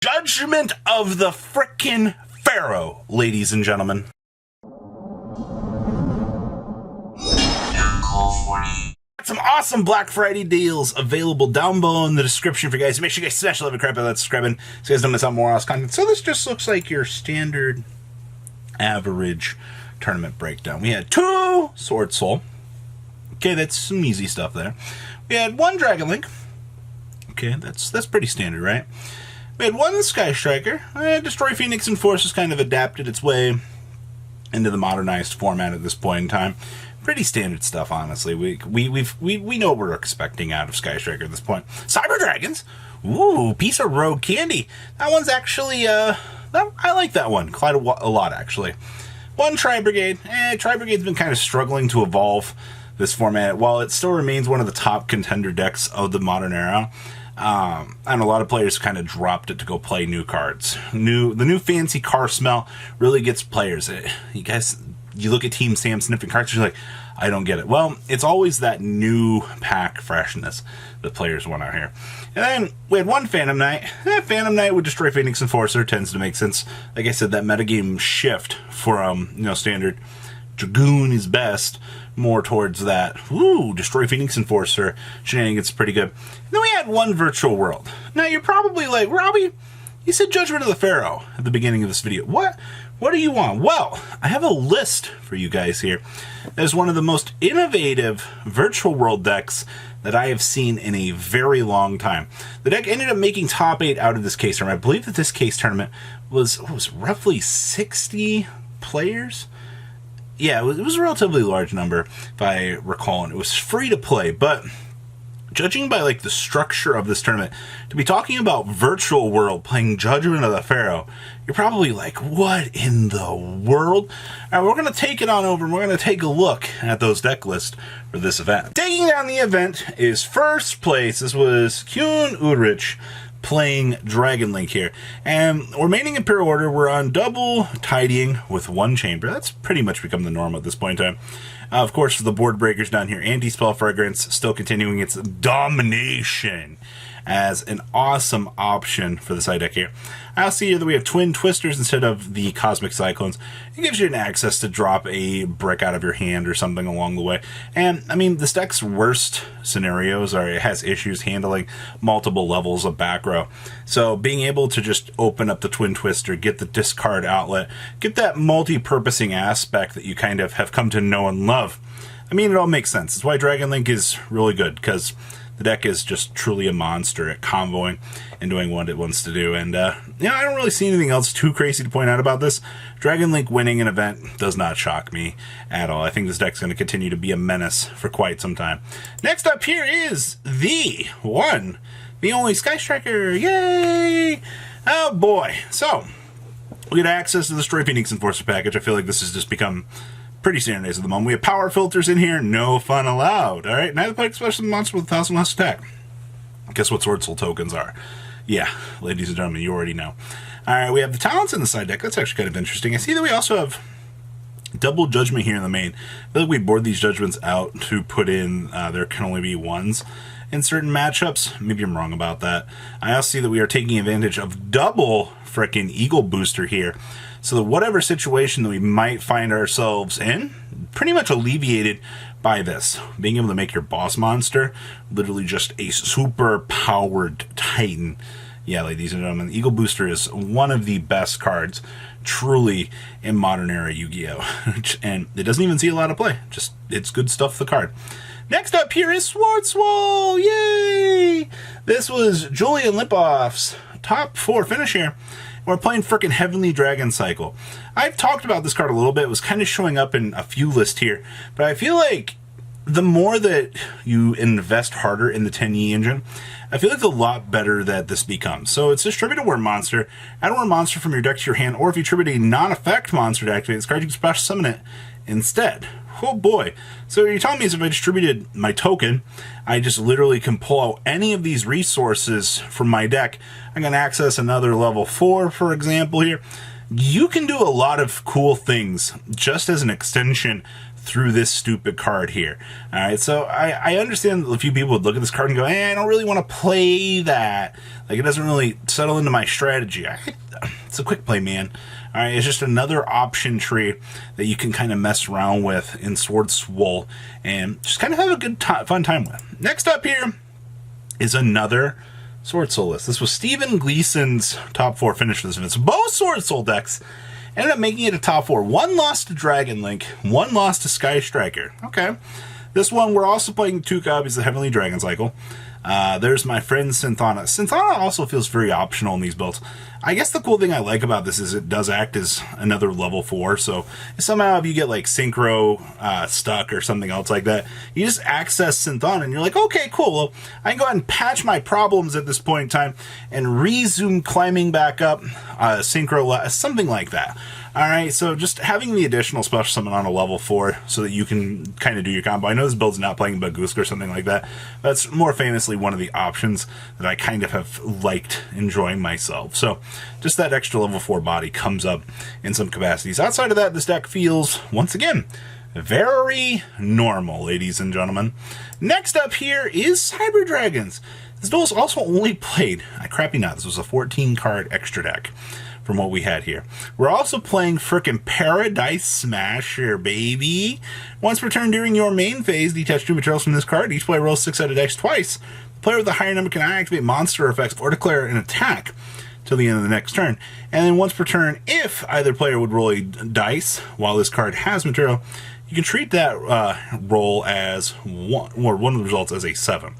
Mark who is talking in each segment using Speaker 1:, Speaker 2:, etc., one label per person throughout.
Speaker 1: Judgment of the frickin' Pharaoh, ladies and gentlemen. Some awesome Black Friday deals available down below in the description for you guys. Make sure you guys smash the love and crap out of that subscribing so you guys don't miss out on more awesome content. So this just looks like your standard average tournament breakdown. We had 2 Schwartz Wall. Okay, that's some easy stuff there. We had 1 Dragon Link. Okay, that's pretty standard, right? We had 1 Sky Striker. Destroy Phoenix and Force has kind of adapted its way into the modernized format at this point in time. Pretty standard stuff, honestly. We know what we're expecting out of Sky Striker at this point. Cyber Dragons. Ooh, piece of rogue candy. That one's actually, I like that one quite a lot, actually. 1 Brigade. Brigade's been kind of struggling to evolve this format. While it still remains one of the top contender decks of the modern era, and a lot of players kind of dropped it to go play new cards. The new fancy car smell really gets players. You look at Team Sam sniffing cards, you're like, I don't get it. Well, it's always that new pack freshness that players want out here. And then we had 1 Phantom Knight. Phantom Knight would destroy Phoenix Enforcer. Tends to make sense. Like I said, that metagame shift from standard Dragoon is best, more towards that, destroy Phoenix Enforcer shenanigans, pretty good. And then we had 1 Virtual World. Now you're probably like, Robbie, you said Judgment of the Pharaoh at the beginning of this video. What do you want? Well, I have a list for you guys here. As one of the most innovative Virtual World decks that I have seen in a very long time. The deck ended up making top 8 out of this case tournament. I believe that this case tournament was roughly 60 players. Yeah, it was a relatively large number, if I recall, and it was free to play, but judging by like the structure of this tournament, to be talking about Virtual World playing Judgment of the Pharaoh, you're probably like, what in the world? All right, we're going to take it on over, and we're going to take a look at those deck lists for this event. Taking down the event is first place. This was Kuhn Ulrich playing Dragon Link here. And remaining Imperial Order, we're on double tidying with 1 chamber. That's pretty much become the norm at this point in time. Of course, for the board breakers down here, Anti-Spell Fragrance still continuing its domination as an awesome option for the side deck here. I also see here that we have Twin Twisters instead of the Cosmic Cyclones. It gives you an access to drop a brick out of your hand or something along the way. And, I mean, this deck's worst scenarios are it has issues handling multiple levels of back row. So being able to just open up the Twin Twister, get the discard outlet, get that multi-purposing aspect that you kind of have come to know and love. I mean, it all makes sense. That's why Dragon Link is really good, because the deck is just truly a monster at convoying and doing what it wants to do. And, I don't really see anything else too crazy to point out about this. Dragon Link winning an event does not shock me at all. I think this deck's going to continue to be a menace for quite some time. Next up here is the one, the only Sky Striker. Yay! Oh, boy. So, we get access to the Destroy Phoenix Enforcer package. I feel like this has just become pretty standardized at the moment. We have power filters in here, no fun allowed. Alright, neither player special monster with 1,000 less attack. Guess what Schwartz Wall tokens are? Yeah, ladies and gentlemen, you already know. Alright, we have the talents in the side deck. That's actually kind of interesting. I see that we also have double judgment here in the main. I feel like we board these judgments out to put in, there can only be 1s in certain matchups. Maybe I'm wrong about that. I also see that we are taking advantage of double frickin' Eagle Booster here. So that whatever situation that we might find ourselves in, pretty much alleviated by this. Being able to make your boss monster literally just a super powered titan. Yeah, ladies and gentlemen, Eagle Booster is one of the best cards truly in modern era Yu-Gi-Oh! And it doesn't even see a lot of play. Just, it's good stuff, the card. Next up here is Schwartz Wall! Yay! This was Julian Lipoff's top 4 finish here. We're playing frickin' Heavenly Dragon Cycle. I've talked about this card a little bit. It was kind of showing up in a few lists here. But I feel like the more that you invest harder in the 10E engine, I feel like the lot better that this becomes. So it's distribute a Worm Monster, add a Worm Monster from your deck to your hand, or if you tribute a non-effect monster to activate this card, you can special summon it instead. Oh boy. So you're telling me is if I distributed my token, I just literally can pull out any of these resources from my deck. I'm going to access another level 4, for example, here. You can do a lot of cool things just as an extension through this stupid card here. All right, so I understand a few people would look at this card and go, I don't really want to play that. Like, it doesn't really settle into my strategy. It's a quick play, man. All right, it's just another option tree that you can kind of mess around with in Schwartz Wall and just kind of have a good fun time with. Next up here is another Schwartz Wall list. This was Stephen Gleason's top 4 finish for this event. So both Schwartz Wall decks ended up making it a top 4. One lost to Dragon Link, one lost to Sky Striker. Okay. This one, we're also playing 2 copies of Heavenly Dragon Cycle. There's my friend Synthana. Synthana also feels very optional in these builds. I guess the cool thing I like about this is it does act as another level 4, so somehow if you get like Synchro stuck or something else like that, you just access Synthana and you're like, okay, cool, well, I can go ahead and patch my problems at this point in time and resume climbing back up Synchro, something like that. Alright, so just having the additional special summon on a level 4 so that you can kind of do your combo. I know this build's not playing Baguska or something like that. That's more famously one of the options that I kind of have liked enjoying myself. So just that extra level 4 body comes up in some capacities. Outside of that, this deck feels, once again, very normal, ladies and gentlemen. Next up here is Cyber Dragons. This duel is also only played, crappy not, this was a 14-card extra deck from what we had here. We're also playing frickin' Paradise Smasher, baby. Once per turn during your main phase, detach 2 materials from this card. Each player rolls 6-sided dice twice. The player with the higher number can activate monster effects or declare an attack till the end of the next turn. And then once per turn, if either player would roll a dice while this card has material, you can treat that roll as one of the results as a 7.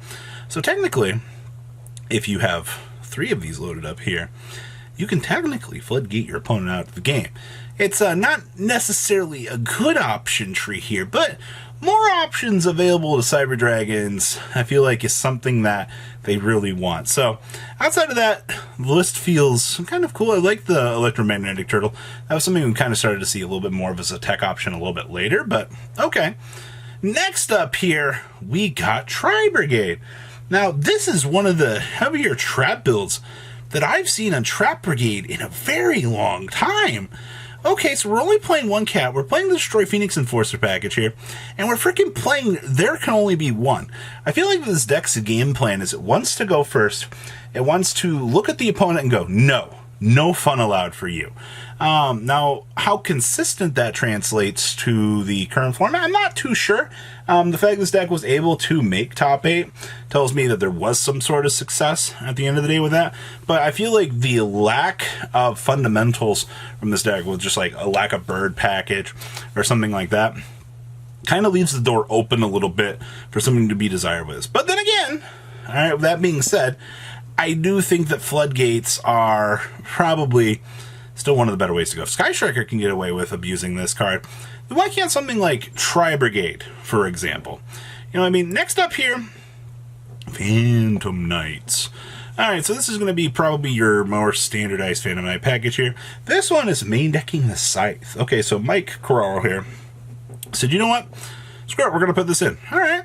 Speaker 1: So technically, if you have 3 of these loaded up here, you can technically floodgate your opponent out of the game. It's not necessarily a good option tree here, but more options available to Cyber Dragons, I feel like, is something that they really want. So, outside of that, the list feels kind of cool. I like the Electromagnetic Turtle. That was something we kind of started to see a little bit more of as a tech option a little bit later, but okay. Next up here, we got Brigade. Now, this is one of the heavier trap builds that I've seen on Trap Brigade in a very long time. Okay, so we're only playing 1 cat. We're playing the Destroy Phoenix Enforcer package here, and we're freaking playing There Can Only Be One. I feel like this deck's game plan is it wants to go first. It wants to look at the opponent and go, no fun allowed for you. Now, how consistent that translates to the current format, I'm not too sure. The fact this deck was able to make top 8 tells me that there was some sort of success at the end of the day with that. But I feel like the lack of fundamentals from this deck, with just like a lack of bird package or something like that, kind of leaves the door open a little bit for something to be desired with this. But then again, all right, with that being said, I do think that floodgates are probably still one of the better ways to go. If Sky Striker can get away with abusing this card, then why can't something like Brigade, for example? You know what I mean? Next up here, Phantom Knights. Alright, so this is going to be probably your more standardized Phantom Knight package here. This one is main decking the Scythe. Okay, so Mike Carraro here said, you know what? Screw it, we're going to put this in. Alright.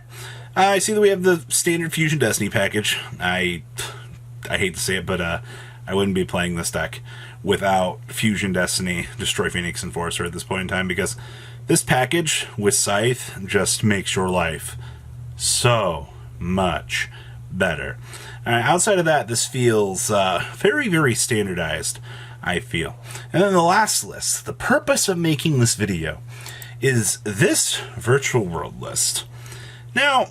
Speaker 1: I see that we have the standard Fusion Destiny package. I hate to say it, but I wouldn't be playing this deck without Fusion Destiny, Destroy Phoenix Enforcer at this point in time, because this package with Scythe just makes your life so much better. Outside of that, this feels very, very standardized, I feel. And then the last list, the purpose of making this video, is this virtual world list. Now,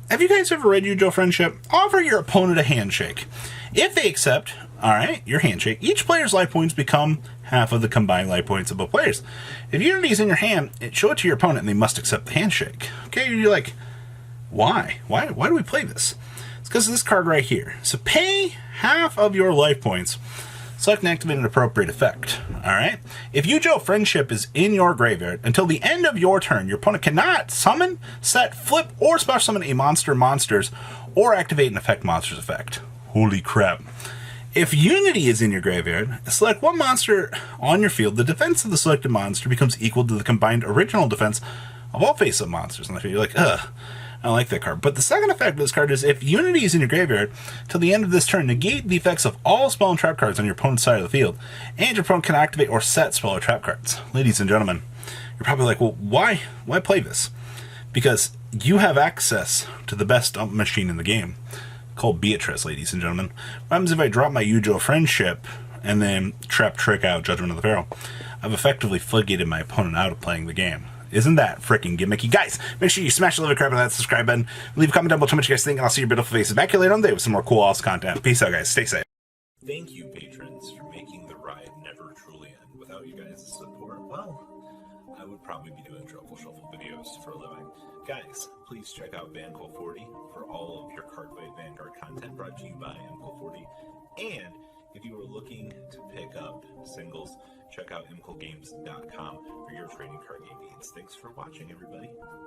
Speaker 1: have you guys ever read Yu-Gi-Oh! Friendship? Offer your opponent a handshake. If they accept, alright, your handshake, each player's life points become half of the combined life points of both players. If Unity is in your hand, show it to your opponent and they must accept the handshake. Okay, you're like, why? Why do we play this? It's because of this card right here. So pay half of your life points. Select and activate an appropriate effect. Alright? If Yu-Gi-Oh! Friendship is in your graveyard, until the end of your turn, your opponent cannot summon, set, flip, or special summon a monsters, or activate an effect monster's effect. Holy crap. If Unity is in your graveyard, select one monster on your field. The defense of the selected monster becomes equal to the combined original defense of all face-up monsters. And you're like, ugh, I don't like that card. But the second effect of this card is if Unity is in your graveyard, till the end of this turn, negate the effects of all spell and trap cards on your opponent's side of the field, and your opponent can activate or set spell or trap cards. Ladies and gentlemen, You're probably like, well, why play this? Because you have access to the best ump machine in the game, called Beatrice, ladies and gentlemen. What happens if I drop my Yujo friendship and then trap trick out Judgment of the Pharaoh? I've effectively floodgated my opponent out of playing the game. Isn't that freaking gimmicky? Guys, make sure you smash the little crap on that subscribe button. Leave a comment down below what you guys think, and I'll see your beautiful faces back here later on the day with some more cool, awesome content. Peace out, guys. Stay safe. Thank you, patrons, for making the ride never truly end. Without you guys' support, well, I would probably be doing Truffle Shuffle videos for a living. Guys, please check out Vanquill40 for all of your Cardfight Vanguard content brought to you by Vanquill40. And if you are looking to pick up singles, check out imquillgames.com for your trading card game needs. Thanks for watching, everybody.